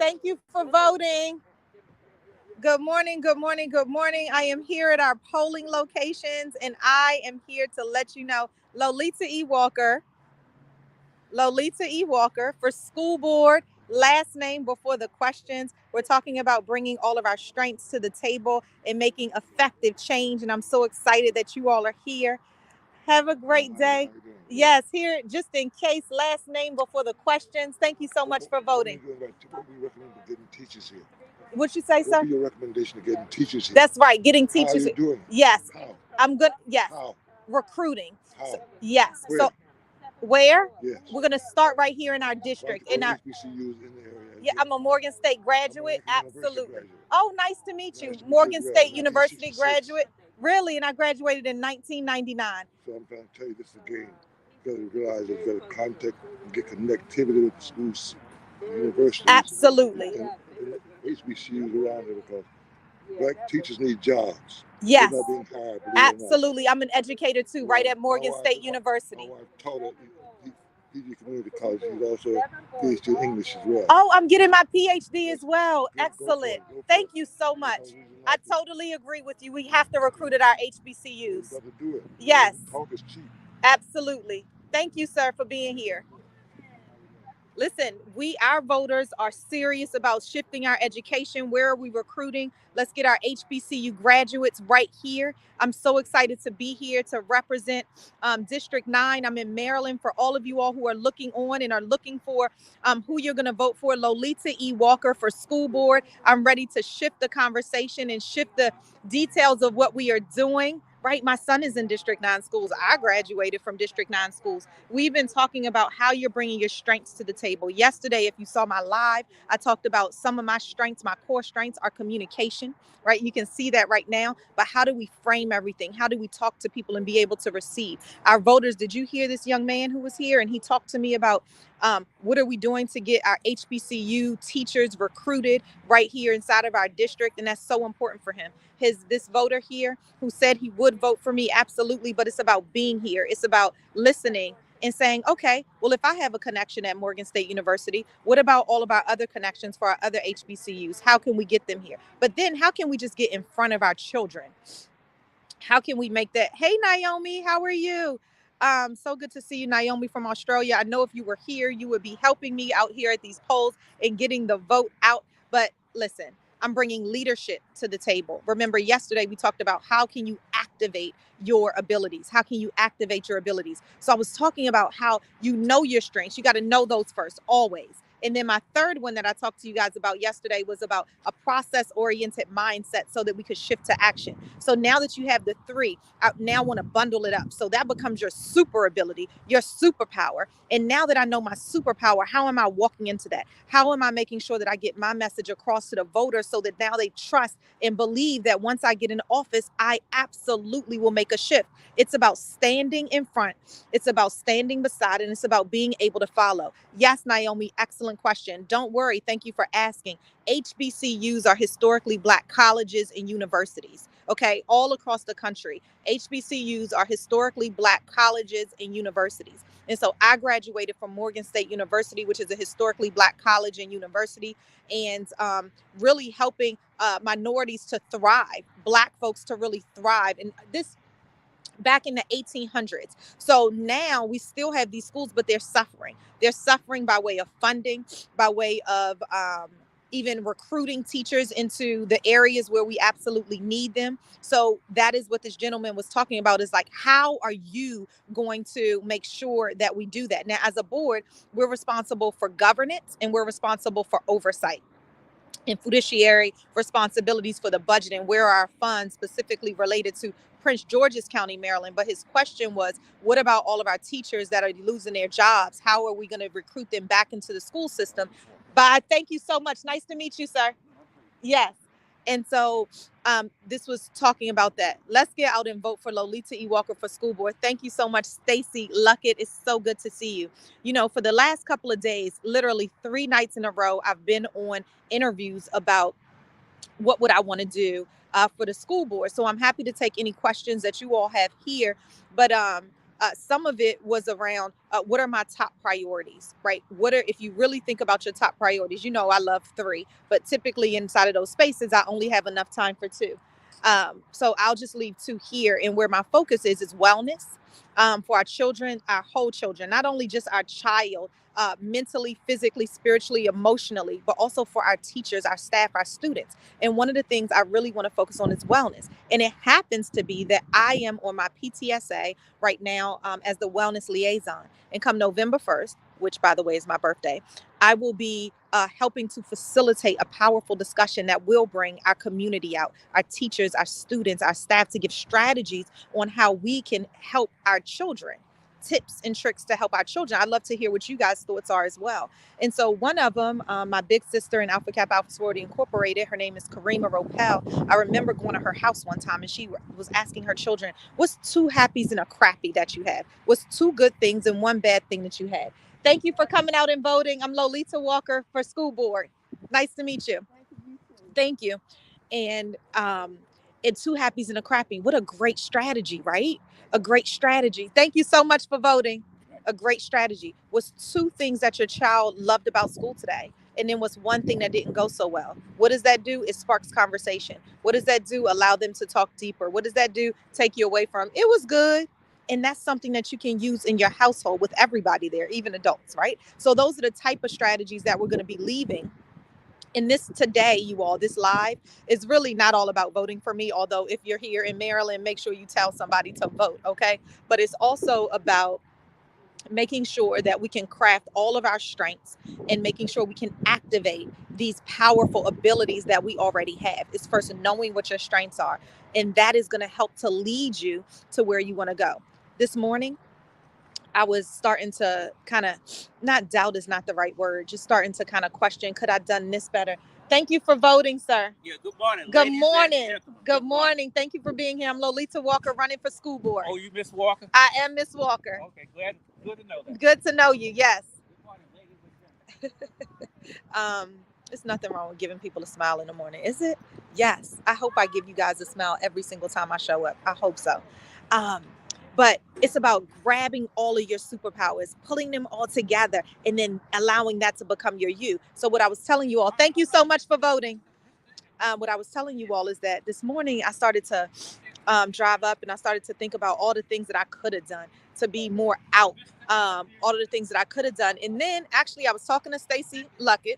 Thank you for voting. Good morning, good morning, good morning. I am here at our polling locations, and I am here to let you know Lolita E. Walker for school board, last name before the questions. We're talking about bringing all of our strengths to the table and making effective change, and I'm so excited that you all are here. Have a great day. Yes, here, just in case, last name before the questions. Thank you so much for voting. What do you recommend for getting teachers here? What'd you say, sir? What would be your recommendation to getting teachers here? That's right, getting How are teachers. you doing? Yes. How? I'm good. Yes. How? Recruiting. How? Yes. Where? So where? Yes. We're gonna start right here in our district. Right, In our HBCUs in the area. Yeah, I'm a Morgan State graduate. Absolutely. Graduate. Oh, nice to meet you. Nice to meet Morgan you as well. State University 1966. graduate. Really? And I graduated in 1999. So I'm trying to tell you this again. You got to realize that you got to contact and get connectivity with the schools, universities, Absolutely. and HBCUs around here because black teachers need jobs. Yes. They're not being hired. Absolutely. I'm an educator too, right at Morgan State University. My wife taught at PG Community College. She's also PhD in English as well. Oh, I'm getting my PhD as well. Excellent. Thank you so much. I totally agree with you. We have to recruit at our HBCUs. You got to do it. Yes. Talk is cheap. Absolutely. Thank you, sir, for being here. Listen, our voters are serious about shifting our education. Where are we recruiting? Let's get our HBCU graduates right here. I'm so excited to be here to represent District 9. I'm in Maryland. For all of you all who are looking on and are looking for who you're going to vote for, Lolita E. Walker for school board. I'm ready to shift the conversation and shift the details of what we are doing. Right? My son is in District 9 schools. I graduated from District 9 schools. We've been talking about how you're bringing your strengths to the table. Yesterday, if you saw my live, I talked about some of my strengths. My core strengths are communication, right? You can see that right now. But how do we frame everything? How do we talk to people and be able to receive? Our voters, did you hear this young man who was here? And he talked to me about what are we doing to get our HBCU teachers recruited right here inside of our district? And that's so important for him. This voter here who said he would vote for me, absolutely, but it's about being here. It's about listening and saying, okay, well, if I have a connection at Morgan State University, what about all of our other connections for our other HBCUs? How can we get them here? But then how can we just get in front of our children? How can we make that? Hey, Naomi, how are you? So good to see you, Naomi from Australia. I know if you were here, you would be helping me out here at these polls and getting the vote out. But listen, I'm bringing leadership to the table. Remember, yesterday we talked about how can you activate your abilities? How can you activate your abilities? So I was talking about how you know your strengths. You got to know those first, always. And then my third one that I talked to you guys about yesterday was about a process-oriented mindset so that we could shift to action. So now that you have the three, I now want to bundle it up. So that becomes your super ability, your superpower. And now that I know my superpower, how am I walking into that? How am I making sure that I get my message across to the voters so that now they trust and believe that once I get in office, I absolutely will make a shift? It's about standing in front. It's about standing beside, and it's about being able to follow. Yes, Naomi, excellent question. Don't worry. Thank you for asking. HBCUs are historically Black colleges and universities, okay, all across the country. HBCUs are historically Black colleges and universities. And so I graduated from Morgan State University, which is a historically Black college and university, and really helping minorities to thrive, Black folks to really thrive. And this back in the 1800s. So now we still have these schools, but they're suffering. They're suffering by way of funding, by way of even recruiting teachers into the areas where we absolutely need them. So that is what this gentleman was talking about, is like, how are you going to make sure that we do that? Now, as a board, we're responsible for governance and we're responsible for oversight and fiduciary responsibilities for the budget and where our funds specifically related to Prince George's County, Maryland. But his question was, what about all of our teachers that are losing their jobs? How are we going to recruit them back into the school system? But thank you so much. Nice to meet you, sir. Yes. And so this was talking about that. Let's get out and vote for Lolita E. Walker for school board. Thank you so much, Stacy Luckett. It's so good to see you. You know, for the last couple of days, literally 3 nights in a row, I've been on interviews about what would I want to do for the school board. So I'm happy to take any questions that you all have here. But Some of it was around what are my top priorities, right? What are, if you really think about your top priorities, you know, I love three, but typically inside of those spaces, I only have enough time for two. So I'll just leave two here. And where my focus is wellness for our children, our whole children, not only just our child, mentally, physically, spiritually, emotionally, but also for our teachers, our staff, our students. And one of the things I really want to focus on is wellness. And it happens to be that I am on my PTSA right now as the wellness liaison. And come November 1st, which by the way is my birthday, I will be helping to facilitate a powerful discussion that will bring our community out, our teachers, our students, our staff, to give strategies on how we can help our children, tips and tricks to help our children. I'd love to hear what you guys' thoughts are as well. And so one of them, my big sister in Alpha Kappa Alpha Sorority Incorporated, her name is Karima Ropel. I remember going to her house one time and she was asking her children, what's two happies and a crappy that you have? What's two good things and one bad thing that you had? Thank you for coming out and voting. I'm Lolita Walker for school board. Nice to meet you. Thank you. And two happies and a crappy. What a great strategy, right? A great strategy. Thank you so much for voting. A great strategy. What's two things that your child loved about school today? And then what's one thing that didn't go so well? What does that do? It sparks conversation. What does that do? Allow them to talk deeper. What does that do? Take you away from it was good. And that's something that you can use in your household with everybody there, even adults, right? So those are the type of strategies that we're going to be leaving in this today. You all, this live is really not all about voting for me, although if you're here in Maryland, make sure you tell somebody to vote, okay? But it's also about making sure that we can craft all of our strengths and making sure we can activate these powerful abilities that we already have. It's first knowing what your strengths are, and that is going to help to lead you to where you want to go. This morning I was starting to kind of, not doubt is not the right word, just starting to kind of question, could I have done this better? Thank you for voting, sir. Yeah, good morning. Good morning. Good morning. Thank you for being here. I'm Lolita Walker, running for school board. Oh, you Miss Walker? I am Miss Walker. Okay, good to know that. Good to know you, yes. Good morning, ladies and um, There's nothing wrong with giving people a smile in the morning, is it? Yes. I hope I give you guys a smile every single time I show up. I hope so. Um, but it's about grabbing all of your superpowers, pulling them all together, and then allowing that to become your you. So what I was telling you all, thank you so much for voting. What I was telling you all is that this morning I started to drive up and I started to think about all the things that I could have done to be more out, all of the things that I could have done. And then actually I was talking to Stacy Luckett,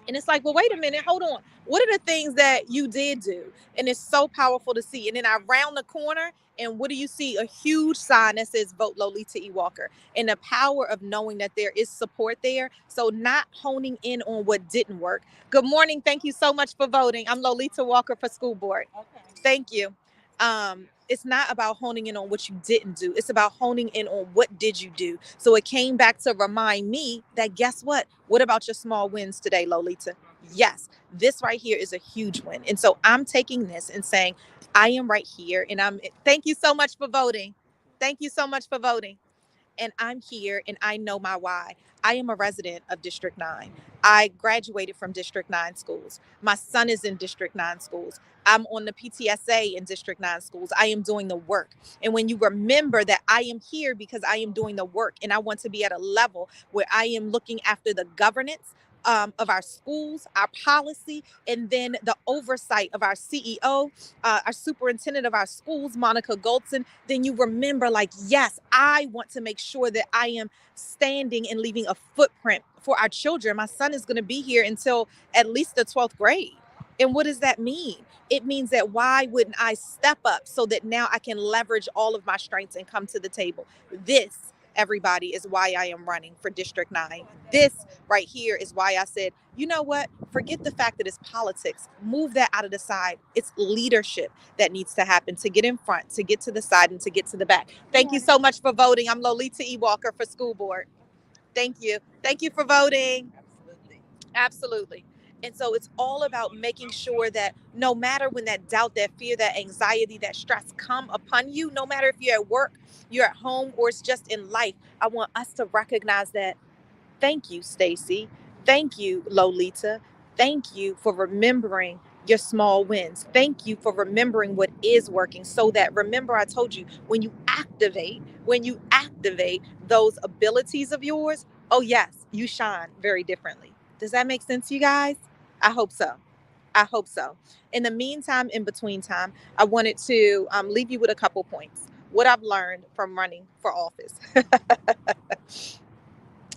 and it's like, well, wait a minute, hold on. What are the things that you did do? And it's so powerful to see. And then I round the corner, and what do you see? A huge sign that says vote Lolita E. Walker. And the power of knowing that there is support there. So not honing in on what didn't work. Good morning. Thank you so much for voting. I'm Lolita Walker for school board. Okay. Thank you. It's not about honing in on what you didn't do. It's about honing in on what did you do. So it came back to remind me that, guess what? What about your small wins today, Lolita? Yes, this right here is a huge win. And so I'm taking this and saying, I am right here. And thank you so much for voting. Thank you so much for voting. And I'm here and I know my why. I am a resident of District 9. I graduated from District 9 schools. My son is in District 9 schools. I'm on the PTSA in District 9 schools. I am doing the work. And when you remember that I am here because I am doing the work and I want to be at a level where I am looking after the governance of our schools, our policy, and then the oversight of our CEO, our superintendent of our schools, Monica Goldson, then you remember, like, yes, I want to make sure that I am standing and leaving a footprint for our children. My son is going to be here until at least the 12th grade. And what does that mean? It means that why wouldn't I step up so that now I can leverage all of my strengths and come to the table? This, everybody, is why I am running for District 9. This right here is why I said, you know what? Forget the fact that it's politics. Move that out of the side. It's leadership that needs to happen to get in front, to get to the side, and to get to the back. Thank you so much for voting. I'm Lolita E. Walker for school board. Thank you. Thank you for voting. Absolutely. Absolutely. And so it's all about making sure that no matter when that doubt, that fear, that anxiety, that stress come upon you, no matter if you're at work, you're at home, or it's just in life, I want us to recognize that. Thank you, Stacy. Thank you, Lolita. Thank you for remembering your small wins. Thank you for remembering what is working so that, remember, I told you, when you activate those abilities of yours, oh yes, you shine very differently. Does that make sense, you guys? I hope so. I hope so. In the meantime, in between time, I wanted to leave you with a couple points. What I've learned from running for office.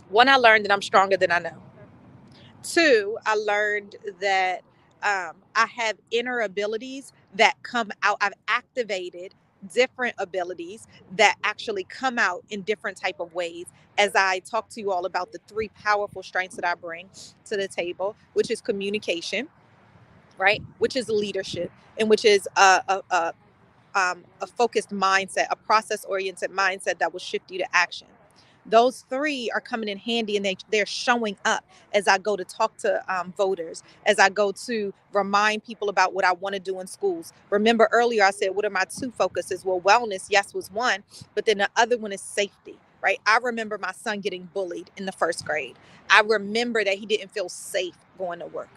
One, I learned that I'm stronger than I know. Two, I learned that I have inner abilities that come out. I've activated different abilities that actually come out in different type of ways as I talk to you all about the three powerful strengths that I bring to the table, which is communication, right? Which is leadership, and which is a focused mindset, a process oriented mindset that will shift you to action. Those three are coming in handy, and they're showing up as I go to talk to voters, as I go to remind people about what I want to do in schools. Remember earlier, I said, what are my two focuses? Well, wellness, yes, was one, but then the other one is safety, right? I remember my son getting bullied in the first grade. I remember that he didn't feel safe going to work,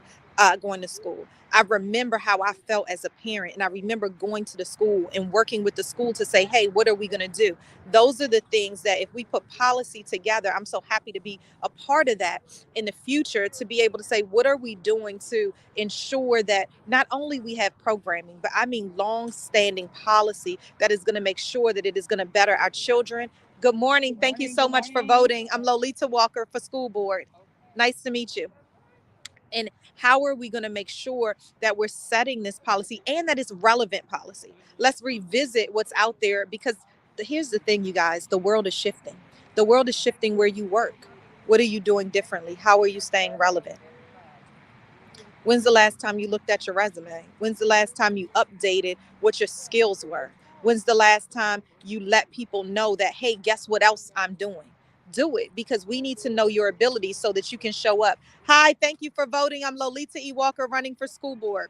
going to school. I remember how I felt as a parent, and I remember going to the school and working with the school to say, hey, what are we going to do? Those are the things that if we put policy together, I'm so happy to be a part of that in the future, to be able to say, what are we doing to ensure that not only we have programming, but I mean long-standing policy that is going to make sure that it is going to better our children. Good morning. Thank you so much for voting. I'm Lolita Walker for school board. Nice to meet you. And how are we going to make sure that we're setting this policy and that it's relevant policy? Let's revisit what's out there, because here's the thing, you guys, the world is shifting. The world is shifting where you work. What are you doing differently? How are you staying relevant? When's the last time you looked at your resume? When's the last time you updated what your skills were? When's the last time you let people know that, hey, guess what else I'm doing? Do it, because we need to know your abilities so that you can show up. Hi, thank you for voting. I'm Lolita E. Walker, running for school board.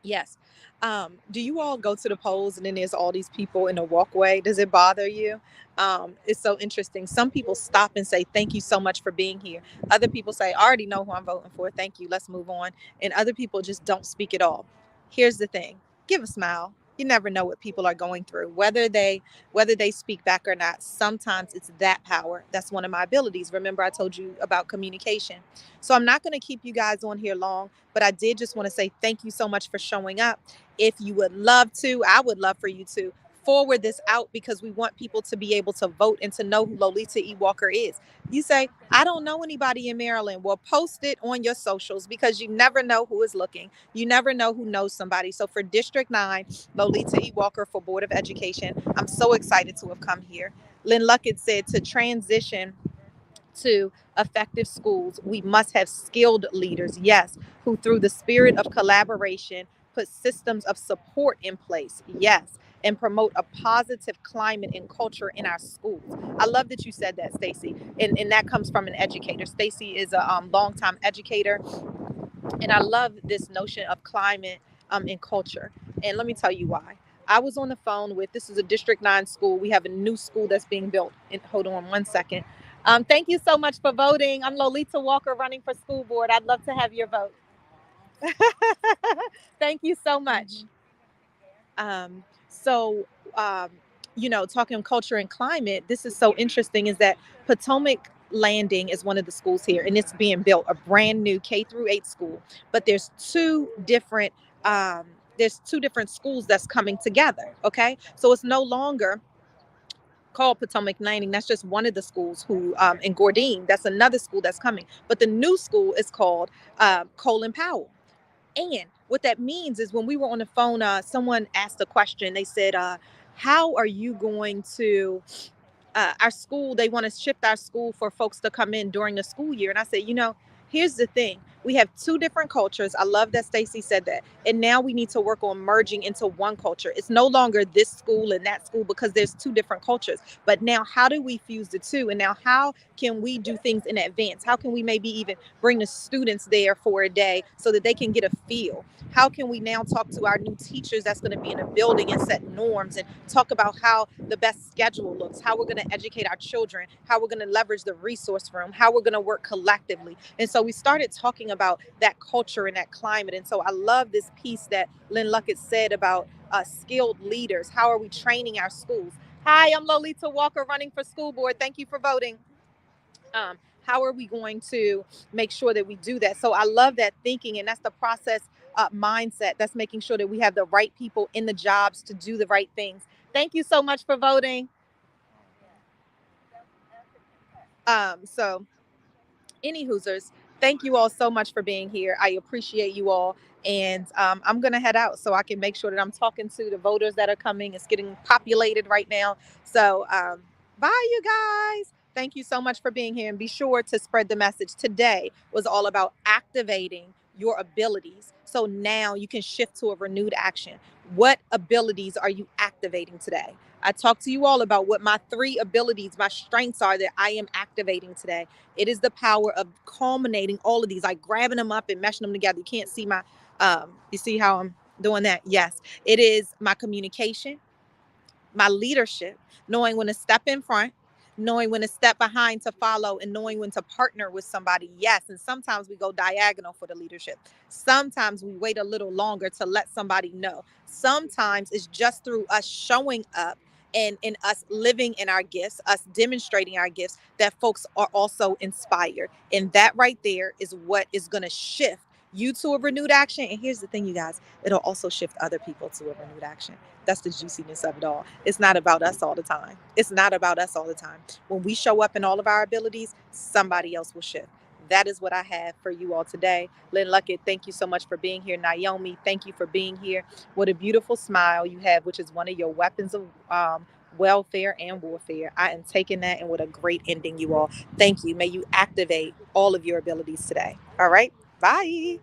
Yes. Do you all go to the polls and then there's all these people in the walkway? Does it bother you? It's so interesting. Some people stop and say, thank you so much for being here. Other people say, I already know who I'm voting for. Thank you. Let's move on. And other people just don't speak at all. Here's the thing. Give a smile. You never know what people are going through, whether they speak back or not. Sometimes it's that power. That's one of my abilities. Remember, I told you about communication. So I'm not going to keep you guys on here long, but I did just want to say thank you so much for showing up. If you would love to, I would love for you to forward this out, because we want people to be able to vote and to know who Lolita E. Walker is. You say, I don't know anybody in Maryland. Well, post it on your socials, because you never know who is looking. You never know who knows somebody. So for District 9, Lolita E. Walker for Board of Education, I'm so excited to have come here. Lynn Luckett said, to transition to effective schools, we must have skilled leaders, yes, who through the spirit of collaboration put systems of support in place, yes, and promote a positive climate and culture in our schools. I love that you said that, Stacy, and that comes from an educator. Stacy is a longtime educator, and I love this notion of climate and culture. And let me tell you why. I was on the phone with, this is a District 9 school. We have a new school that's being built. And hold on one second. Thank you so much for voting. I'm Lolita Walker, running for school board. I'd love to have your vote. Thank you so much. So, um, talking culture and climate, this is so interesting, is that Potomac Landing is one of the schools here, and it's being built, a brand new K-8 school. But um, there's two different schools that's coming together. Okay, so it's no longer called Potomac Landing. That's just one of the schools who in Gordine. That's another school that's coming. But the new school is called Colin Powell. And what that means is, when we were on the phone, someone asked a question. They said, how are you going to our school, they want to shift our school for folks to come in during the school year. And I said, here's the thing. We have two different cultures. I love that Stacy said that. And now we need to work on merging into one culture. It's no longer this school and that school, because there's two different cultures. But now, how do we fuse the two? And now, how can we do things in advance? How can we maybe even bring the students there for a day so that they can get a feel? How can we now talk to our new teachers that's going to be in a building and set norms and talk about how the best schedule looks, how we're going to educate our children, how we're going to leverage the resource room, how we're going to work collectively? And so we started talking talking about that culture and that climate. And so I love this piece that Lynn Luckett said about skilled leaders. How are we training our schools? Hi, I'm Lolita Walker running for school board. Thank you for voting. How are we going to make sure that we do that? So I love that thinking, and that's the process mindset. That's making sure that we have the right people in the jobs to do the right things. Thank you so much for voting. So any Hoosers, thank you all so much for being here. I appreciate you all. And I'm going to head out so I can make sure that I'm talking to the voters that are coming. It's getting populated right now. So bye, you guys. Thank you so much for being here. And be sure to spread the message. Today was all about activating your abilities. So now you can shift to a renewed action. What abilities are you activating today? I talked to you all about what my three abilities, my strengths are that I am activating today. It is the power of culminating all of these, like grabbing them up and meshing them together. You can't see my, you see how I'm doing that? Yes. It is my communication, my leadership, knowing when to step in front, knowing when to step behind to follow, and knowing when to partner with somebody. Yes. And sometimes we go diagonal for the leadership. Sometimes we wait a little longer to let somebody know. Sometimes it's just through us showing up and in us living in our gifts, us demonstrating our gifts, that folks are also inspired. And that right there is what is going to shift you to a renewed action. And here's the thing, you guys, it'll also shift other people to a renewed action. That's the juiciness of it all. It's not about us all the time. It's not about us all the time. When we show up in all of our abilities, somebody else will shift. That is what I have for you all today. Lynn Luckett, thank you so much for being here. Naomi, thank you for being here. What a beautiful smile you have, which is one of your weapons of welfare and warfare. I am taking that, and what a great ending, you all. Thank you. May you activate all of your abilities today. All right. Bye.